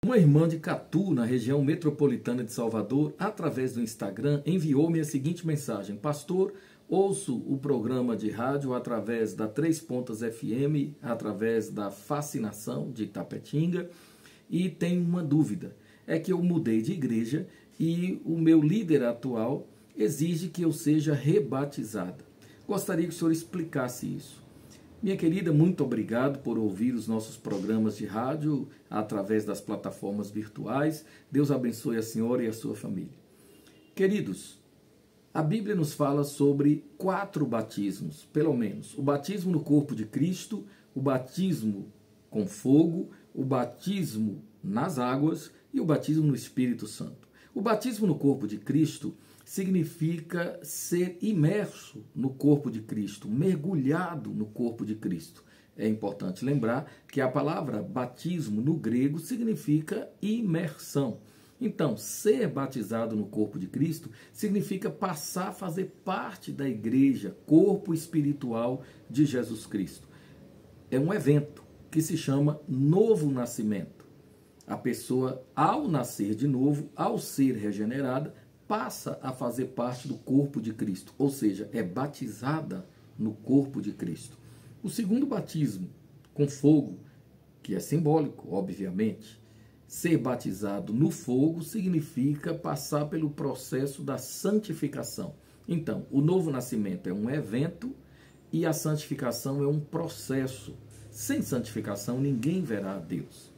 Uma irmã de Catu, na região metropolitana de Salvador, através do Instagram, enviou-me a seguinte mensagem: Pastor, ouço o programa de rádio através da Três Pontas FM, através da Fascinação de Itapetinga, e tenho uma dúvida. É que eu mudei de igreja e o meu líder atual exige que eu seja rebatizada. Gostaria que o senhor explicasse isso. Minha querida, muito obrigado por ouvir os nossos programas de rádio através das plataformas virtuais. Deus abençoe a senhora e a sua família. Queridos, a Bíblia nos fala sobre 4 batismos, pelo menos. O batismo no corpo de Cristo, o batismo com fogo, o batismo nas águas e o batismo no Espírito Santo. O batismo no corpo de Cristo significa ser imerso no corpo de Cristo, mergulhado no corpo de Cristo. É importante lembrar que a palavra batismo no grego significa imersão. Então, ser batizado no corpo de Cristo significa passar a fazer parte da igreja, corpo espiritual de Jesus Cristo. É um evento que se chama novo nascimento. A pessoa, ao nascer de novo, ao ser regenerada, passa a fazer parte do corpo de Cristo, ou seja, é batizada no corpo de Cristo. O segundo batismo, com fogo, que é simbólico, obviamente, ser batizado no fogo significa passar pelo processo da santificação. Então, o novo nascimento é um evento e a santificação é um processo. Sem santificação, ninguém verá a Deus.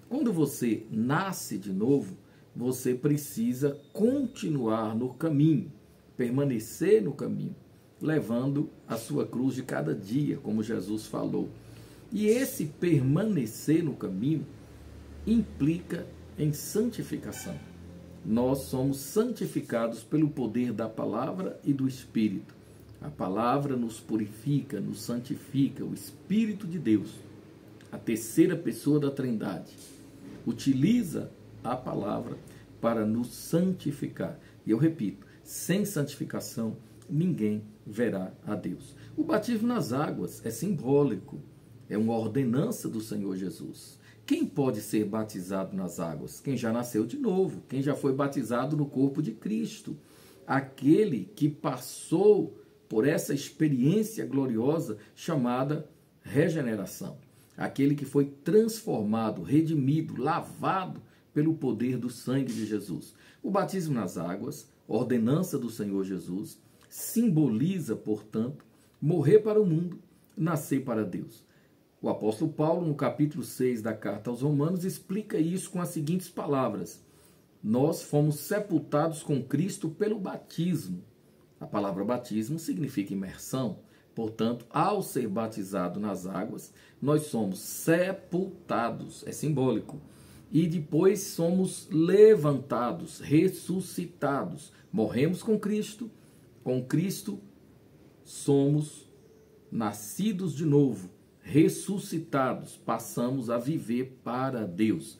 Quando você nasce de novo, você precisa continuar no caminho, permanecer no caminho, levando a sua cruz de cada dia, como Jesus falou. E esse permanecer no caminho implica em santificação. Nós somos santificados pelo poder da palavra e do Espírito. A palavra nos purifica, nos santifica. O Espírito de Deus, a terceira pessoa da Trindade, utiliza a palavra para nos santificar. E eu repito, sem santificação, ninguém verá a Deus. O batismo nas águas é simbólico, é uma ordenança do Senhor Jesus. Quem pode ser batizado nas águas? Quem já nasceu de novo, quem já foi batizado no corpo de Cristo. Aquele que passou por essa experiência gloriosa chamada regeneração. Aquele que foi transformado, redimido, lavado pelo poder do sangue de Jesus. O batismo nas águas, ordenança do Senhor Jesus, simboliza, portanto, morrer para o mundo, nascer para Deus. O apóstolo Paulo, no capítulo 6 da carta aos Romanos, explica isso com as seguintes palavras: nós fomos sepultados com Cristo pelo batismo. A palavra batismo significa imersão. Portanto, ao ser batizado nas águas, nós somos sepultados, é simbólico. E depois somos levantados, ressuscitados. Morremos com Cristo somos nascidos de novo, ressuscitados, passamos a viver para Deus.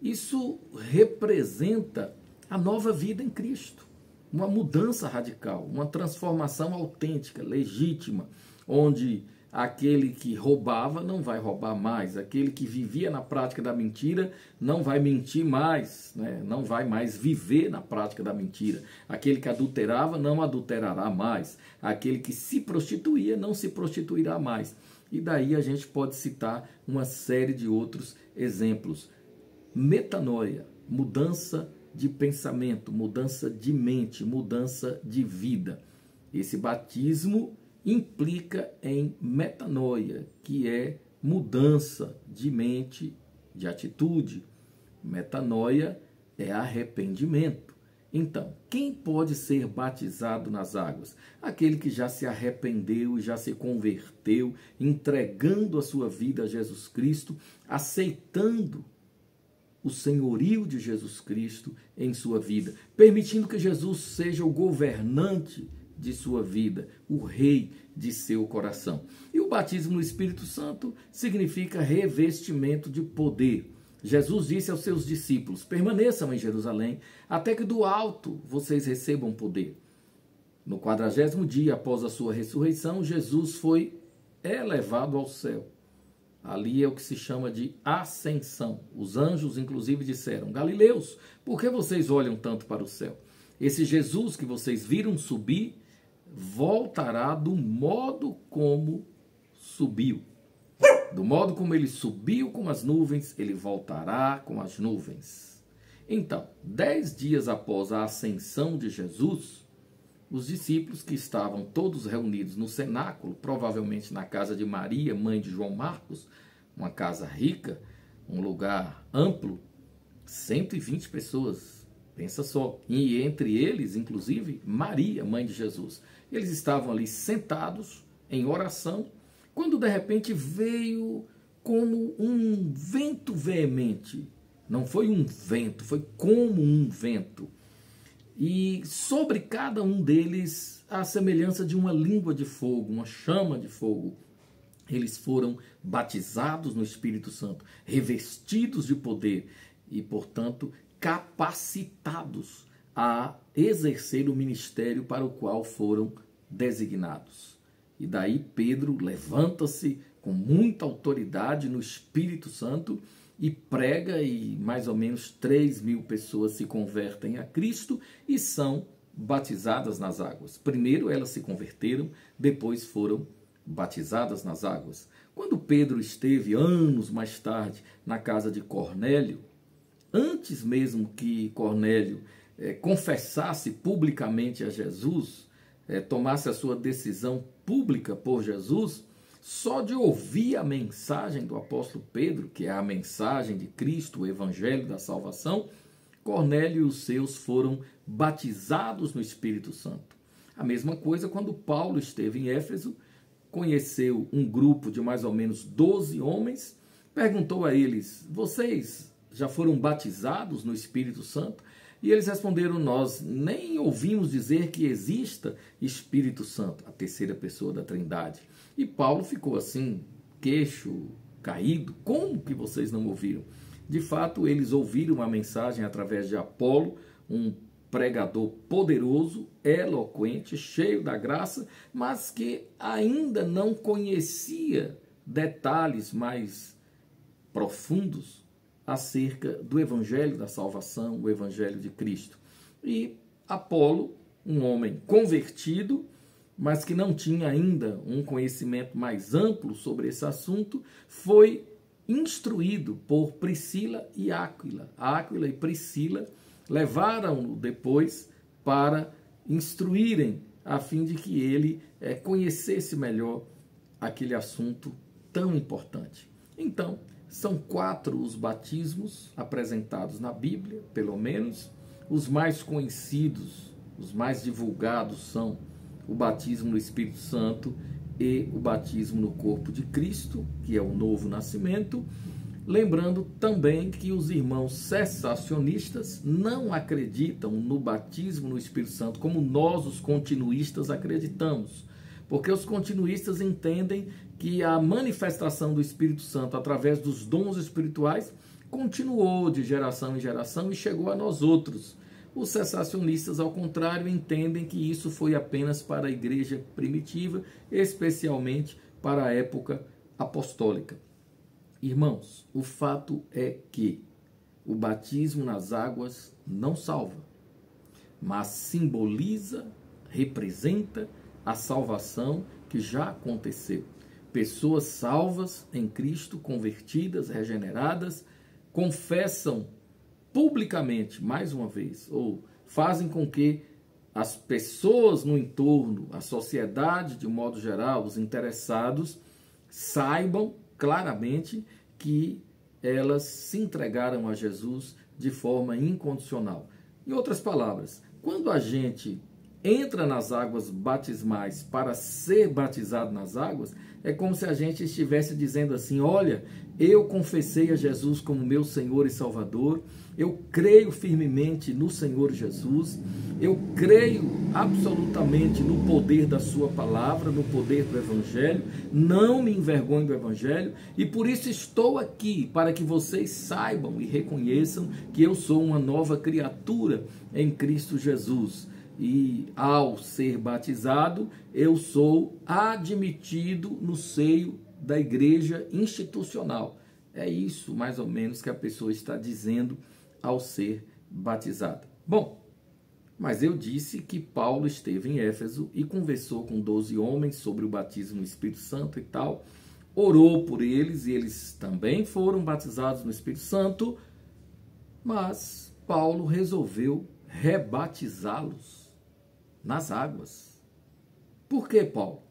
Isso representa a nova vida em Cristo. Uma mudança radical, uma transformação autêntica, legítima, onde aquele que roubava não vai roubar mais, aquele que vivia na prática da mentira não vai mentir mais, né? Não vai mais viver na prática da mentira. Aquele que adulterava não adulterará mais, aquele que se prostituía não se prostituirá mais. E daí a gente pode citar uma série de outros exemplos. Metanoia, mudança de pensamento, mudança de mente, mudança de vida. Esse batismo implica em metanoia, que é mudança de mente, de atitude. Metanoia é arrependimento. Então, quem pode ser batizado nas águas? Aquele que já se arrependeu, já se converteu, entregando a sua vida a Jesus Cristo, aceitando o senhorio de Jesus Cristo em sua vida, permitindo que Jesus seja o governante de sua vida, o rei de seu coração. E o batismo no Espírito Santo significa revestimento de poder. Jesus disse aos seus discípulos: permaneçam em Jerusalém, até que do alto vocês recebam poder. No 40º dia após a sua ressurreição, Jesus foi elevado ao céu. Ali é o que se chama de ascensão. Os anjos, inclusive, disseram: Galileus, por que vocês olham tanto para o céu? Esse Jesus que vocês viram subir, voltará do modo como subiu. Do modo como ele subiu com as nuvens, ele voltará com as nuvens. Então, 10 dias após a ascensão de Jesus, os discípulos que estavam todos reunidos no cenáculo, provavelmente na casa de Maria, mãe de João Marcos, uma casa rica, um lugar amplo, 120 pessoas, pensa só. E entre eles, inclusive, Maria, mãe de Jesus. Eles estavam ali sentados em oração, quando de repente veio como um vento veemente. Não foi um vento, foi como um vento. E sobre cada um deles, a semelhança de uma língua de fogo, uma chama de fogo. Eles foram batizados no Espírito Santo, revestidos de poder e, portanto, capacitados a exercer o ministério para o qual foram designados. E daí Pedro levanta-se com muita autoridade no Espírito Santo e prega, e mais ou menos 3.000 pessoas se convertem a Cristo e são batizadas nas águas. Primeiro elas se converteram, depois foram batizadas nas águas. Quando Pedro esteve anos mais tarde na casa de Cornélio, antes mesmo que Cornélio confessasse publicamente a Jesus, tomasse a sua decisão pública por Jesus, só de ouvir a mensagem do apóstolo Pedro, que é a mensagem de Cristo, o evangelho da salvação, Cornélio e os seus foram batizados no Espírito Santo. A mesma coisa quando Paulo esteve em Éfeso, conheceu um grupo de mais ou menos 12 homens, perguntou a eles: vocês já foram batizados no Espírito Santo? E eles responderam: nós nem ouvimos dizer que exista Espírito Santo, a terceira pessoa da Trindade. E Paulo ficou assim, queixo caído: como que vocês não ouviram? De fato, eles ouviram a mensagem através de Apolo, um pregador poderoso, eloquente, cheio da graça, mas que ainda não conhecia detalhes mais profundos acerca do evangelho da salvação, o evangelho de Cristo. E Apolo, um homem convertido, mas que não tinha ainda um conhecimento mais amplo sobre esse assunto, foi instruído por Priscila e Áquila. Áquila e Priscila levaram-no depois para instruírem, a fim de que ele conhecesse melhor aquele assunto tão importante. Então, são 4 os batismos apresentados na Bíblia, pelo menos. Os mais conhecidos, os mais divulgados são o batismo no Espírito Santo e o batismo no corpo de Cristo, que é o novo nascimento. Lembrando também que os irmãos cessacionistas não acreditam no batismo no Espírito Santo como nós, os continuistas, acreditamos. Porque os continuistas entendem que a manifestação do Espírito Santo através dos dons espirituais continuou de geração em geração e chegou a nós outros. Os cessacionistas, ao contrário, entendem que isso foi apenas para a igreja primitiva, especialmente para a época apostólica. Irmãos, o fato é que o batismo nas águas não salva, mas simboliza, representa a salvação que já aconteceu. Pessoas salvas em Cristo, convertidas, regeneradas, confessam publicamente, mais uma vez, ou fazem com que as pessoas no entorno, a sociedade de modo geral, os interessados, saibam claramente que elas se entregaram a Jesus de forma incondicional. Em outras palavras, quando a gente entra nas águas batismais para ser batizado nas águas, é como se a gente estivesse dizendo assim: olha, eu confessei a Jesus como meu Senhor e Salvador, eu creio firmemente no Senhor Jesus, eu creio absolutamente no poder da sua palavra, no poder do Evangelho, não me envergonho do Evangelho, e por isso estou aqui, para que vocês saibam e reconheçam que eu sou uma nova criatura em Cristo Jesus. E ao ser batizado, eu sou admitido no seio da igreja institucional. É isso, mais ou menos, que a pessoa está dizendo ao ser batizada. Bom, mas eu disse que Paulo esteve em Éfeso e conversou com 12 homens sobre o batismo no Espírito Santo e tal, orou por eles e eles também foram batizados no Espírito Santo, mas Paulo resolveu rebatizá-los nas águas. Por que, Paulo?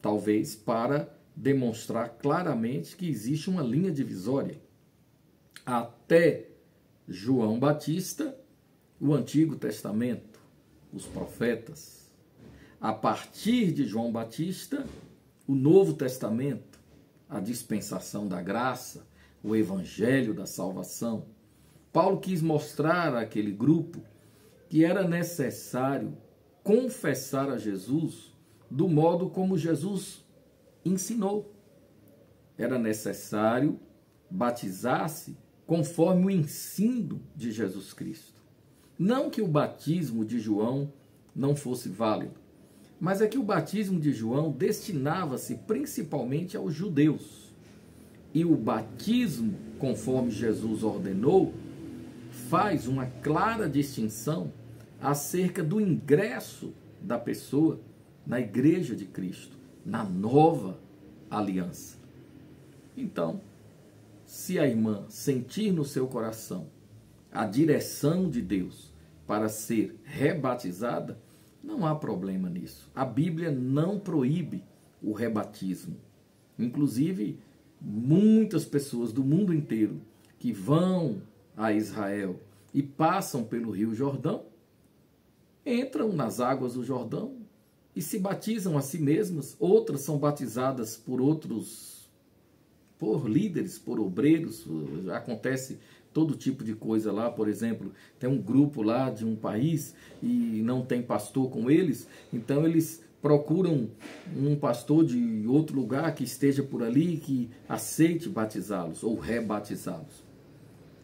Talvez para demonstrar claramente que existe uma linha divisória. Até João Batista, o Antigo Testamento, os profetas. A partir de João Batista, o Novo Testamento, a dispensação da graça, o Evangelho da salvação. Paulo quis mostrar àquele grupo que era necessário confessar a Jesus do modo como Jesus ensinou. Era necessário batizar-se conforme o ensino de Jesus Cristo. Não que o batismo de João não fosse válido, mas é que o batismo de João destinava-se principalmente aos judeus. E o batismo, conforme Jesus ordenou, faz uma clara distinção acerca do ingresso da pessoa na igreja de Cristo, na nova aliança. Então, se a irmã sentir no seu coração a direção de Deus para ser rebatizada, não há problema nisso. A Bíblia não proíbe o rebatismo. Inclusive, muitas pessoas do mundo inteiro que vão a Israel e passam pelo Rio Jordão, entram nas águas do Jordão e se batizam a si mesmas. Outras são batizadas por outros, por líderes, por obreiros. Acontece todo tipo de coisa lá. Por exemplo, tem um grupo lá de um país e não tem pastor com eles, então eles procuram um pastor de outro lugar que esteja por ali, que aceite batizá-los ou rebatizá-los.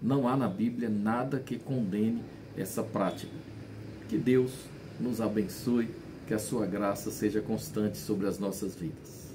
Não há na Bíblia nada que condene essa prática. Que Deus nos abençoe, que a sua graça seja constante sobre as nossas vidas.